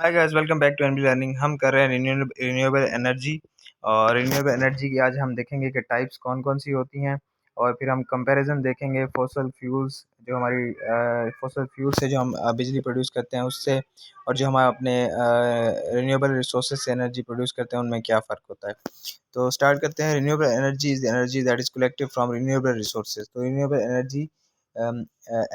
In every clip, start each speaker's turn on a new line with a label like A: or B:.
A: Hi guys, welcome back to NB learning. हम कर रहे हैं रिन्यूएबल एनर्जी। और रिन्यूएबल एनर्जी की आज हम देखेंगे कि टाइप्स कौन कौन सी होती हैं। और फिर हम कंपैरिजन देखेंगे फॉसल फ्यूल्स, जो हमारी फॉसल फ्यूल से जो हम बिजली प्रोड्यूस करते हैं उससे, और जो हम अपने रिन्यूएबल रिसोर्सेज से एनर्जी प्रोड्यूस करते हैं उनमें क्या फ़र्क होता है। तो स्टार्ट करते हैं। Renewable energy is energy that is collected from renewable resources. तो रिन्यूएबल एनर्जी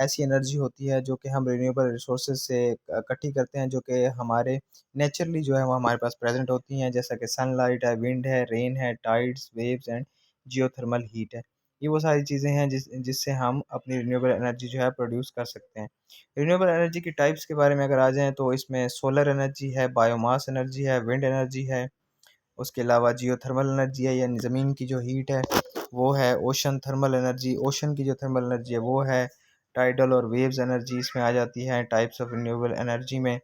A: ऐसी एनर्जी होती है जो कि हम रिन्यूएबल रिसोर्सेज से इकट्ठी करते हैं, जो कि हमारे नेचुरली जो है वो हमारे पास प्रेजेंट होती हैं, जैसा कि सनलाइट है, विंड है, रेन है, tides, waves and geothermal heat है। ये वो सारी चीज़ें हैं जिससे हम अपनी रिन्यूएबल एनर्जी जो है प्रोड्यूस कर सकते हैं। रिन्यूएबल एनर्जी की टाइप्स के बारे में अगर आ जाएँ तो इसमें सोलर एनर्जी है, बायोमास एनर्जी है, विंड एनर्जी है, उसके अलावा जियोथर्मल एनर्जी है, यानी ज़मीन की जो हीट है वो है। ओशन थर्मल एनर्जी, ओशन की जो थर्मल एनर्जी है वो है। टाइडल और वेव्स एनर्जी इसमें आ जाती है टाइप्स ऑफ रिन्यूएबल एनर्जी में।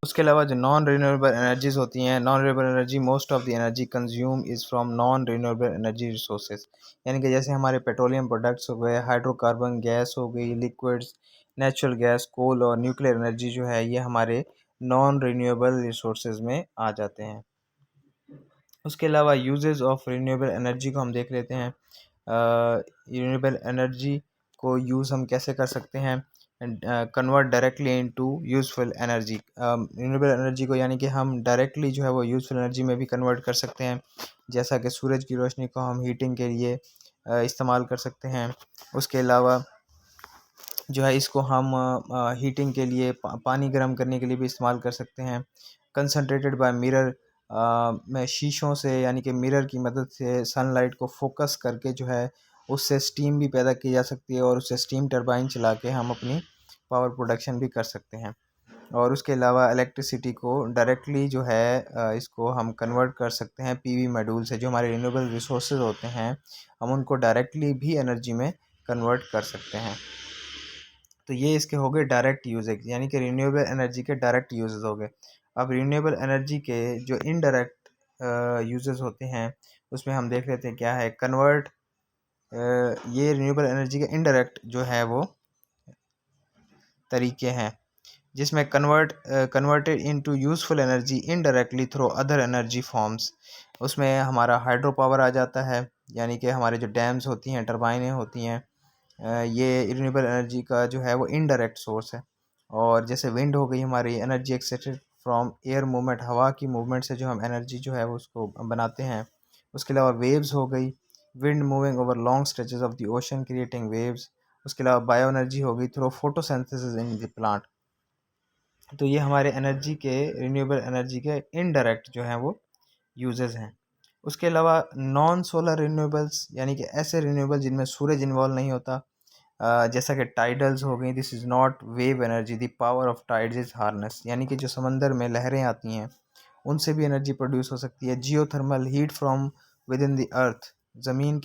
A: उसके अलावा जो नॉन रिन्यूएबल एनर्जीज होती हैं, non renewable energy, most of the energy consume is from non renewable energy resources. यानी कि जैसे हमारे पेट्रोलियम प्रोडक्ट्स हो गए, हाइड्रोकार्बन गैस हो गई, लिक्विड्स, नेचुरल गैस, कोल और न्यूक्लियर एनर्जी जो है ये हमारे नॉन रिन्यूएबल रिसोर्सेज में आ जाते हैं। उसके अलावा यूजेस ऑफ रिन्यूएबल एनर्जी को हम देख लेते हैं। रिन्यूएबल एनर्जी को यूज़ हम कैसे कर सकते हैं? Convert directly into useful energy. Renewable energy को यानी कि हम डायरेक्टली जो है वो यूज़फुल एनर्जी में भी कन्वर्ट कर सकते हैं, जैसा कि सूरज की रोशनी को हम हीटिंग के लिए इस्तेमाल कर सकते हैं। उसके अलावा जो है इसको हम हीटिंग के लिए, पानी गर्म करने के लिए भी इस्तेमाल कर सकते हैं। कंसनट्रेटेड बाय मिरर, में शीशों से यानी कि मिरर की मदद से सनलाइट को फोकस करके जो है उससे स्टीम भी पैदा की जा सकती है, और उससे स्टीम टरबाइन चला के हम अपनी पावर प्रोडक्शन भी कर सकते हैं। और उसके अलावा इलेक्ट्रिसिटी को डायरेक्टली जो है इसको हम कन्वर्ट कर सकते हैं पीवी मॉड्यूल से। जो हमारे रिन्यूएबल रिसोर्सेज होते हैं हम उनको डायरेक्टली भी एनर्जी में कन्वर्ट कर सकते हैं। तो ये इसके हो गए डायरेक्ट यूजेज, यानी कि रिन्यूएबल एनर्जी के डायरेक्ट यूजेस हो गए। अब रिन्यूएबल एनर्जी के जो इनडायरेक्ट यूजेस होते हैं उसमें हम देख लेते हैं क्या है। कन्वर्ट, ये रिन्यूएबल एनर्जी के इनडायरेक्ट जो है वो तरीके हैं, जिसमें converted into useful energy indirectly through other energy forms. उसमें हमारा हाइड्रो पावर आ जाता है, यानी कि हमारे जो डैम्स होती हैं, टरबाइनें होती हैं, ये रिन्यूएबल एनर्जी का जो है वो इनडायरेक्ट सोर्स है। और जैसे विंड हो गई हमारी, energy extracted from air movement, हवा की मूवमेंट से जो हम एनर्जी जो है वो उसको बनाते हैं। उसके अलावा वेव्स हो गई, wind moving over long stretches of the ocean creating waves. उसके अलावा बायो एनर्जी हो गई through photosynthesis in the plant. तो ये हमारे एनर्जी के, रिन्यूएबल एनर्जी के इनडायरेक्ट जो हैं वो यूजेस हैं। उसके अलावा नॉन सोलर रिन्यूएबल्स, यानी कि ऐसे रिन्यूएबल जिनमें सूरज इन्वॉल्व नहीं होता, जैसा कि टाइडल्स हो गई। This is not wave energy, the power of tides is harness, यानी कि जो समंदर में लहरें आती हैं उनसे भी एनर्जी प्रोड्यूस हो सकती है। Geothermal heat from with in the earth, ज़मीन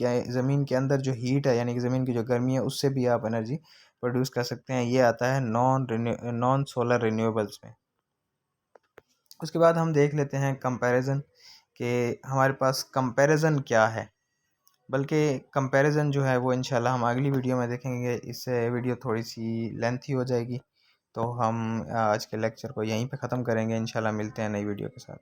A: के अंदर जो हीट है, यानी कि ज़मीन की जो गर्मी है, उससे भी आप एनर्जी प्रोड्यूस कर सकते हैं। ये आता है नॉन सोलर रिन्यूएबल्स में। उसके बाद हम देख लेते हैं कंपैरिजन, कि हमारे पास कंपैरिजन क्या है। बल्कि कंपैरिजन जो है वो इंशाल्लाह हम अगली वीडियो में देखेंगे, इससे वीडियो थोड़ी सी लेंथी हो जाएगी। तो हम आज के लेक्चर को यहीं पे ख़त्म करेंगे। इंशाल्लाह मिलते हैं नई वीडियो के साथ।